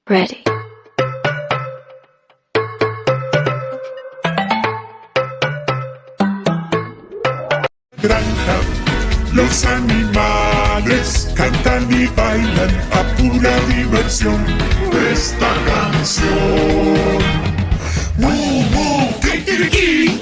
Ready. Granja, los animales cantan y bailan a pura diversión esta canción. ¡Mu, mu! ¡Kikiriki!